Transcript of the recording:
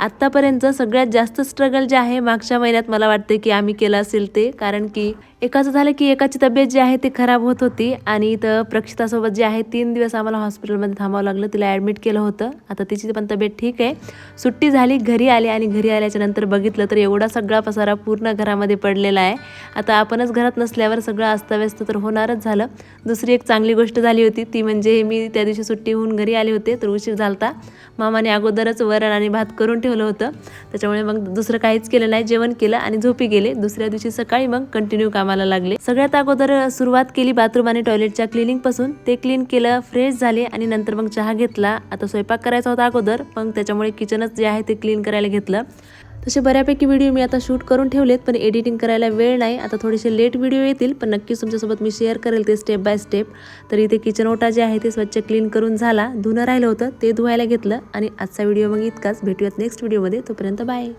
आत्तापर्यंत सगळ्यात जास्त स्ट्रगल जे आहे मागच्या महिन्यात मला वाटते की आम्ही केलं असेल ते, कारण की एकाचं झालं की एकाची तब्येत जी आहे ती खराब होत होती आणि इथं प्रक्षितासोबत जे आहे 3 दिवस आम्हाला हॉस्पिटलमध्ये थांबावं लागलं. तिला ॲडमिट केलं होतं. आता तिची पण तब्येत ठीक आहे. सुट्टी झाली, घरी आली आणि घरी आल्याच्या नंतर बघितलं तर एवढा सगळा पसारा पूर्ण घरामध्ये पडलेला आहे. आता आपणच घरात नसल्यावर सगळं अस्ताव्यस्त तर होणारच झालं. दुसरी एक चांगली गोष्ट झाली होती ती म्हणजे मी त्या दिवशी सुट्टीहून घरी आले होते तर उशीर झालता. मामाने अगोदरच वरण आणि भात करून ठेवलं होतं. त्याच्यामुळे मग दुसरं काहीच केलं नाही, जेवण केलं आणि झोपी गेले. दुसऱ्या दिवशी सकाळी मग कंटिन्यू कामाला लागले. सगळ्यात अगोदर सुरुवात केली बाथरूम आणि टॉयलेटच्या क्लिनिंग पासून. ते क्लीन केलं, फ्रेश झाले आणि नंतर मग चहा घेतला. आता स्वयंपाक करायचा होता अगोदर, पण त्याच्यामुळे किचनच जे आहे ते क्लीन करायला घेतलं. तसे बऱ्यापैकी व्हिडिओ मी आता शूट करून ठेवलेत, पण एडिटिंग करायला वेळ नाही. आता थोडेसे लेट व्हिडिओ येतील, पण नक्कीच तुमच्यासोबत मी शेअर करेल ते स्टेप बाय स्टेप. तर इथे किचन ओटा जे आहे ते स्वच्छ क्लीन करून झाला. धुणं राहिलं होतं ते धुवायला घेतलं आणि आजचा व्हिडिओ मग इतकाच. भेटूयात नेक्स्ट व्हिडिओमध्ये. तोपर्यंत बाय.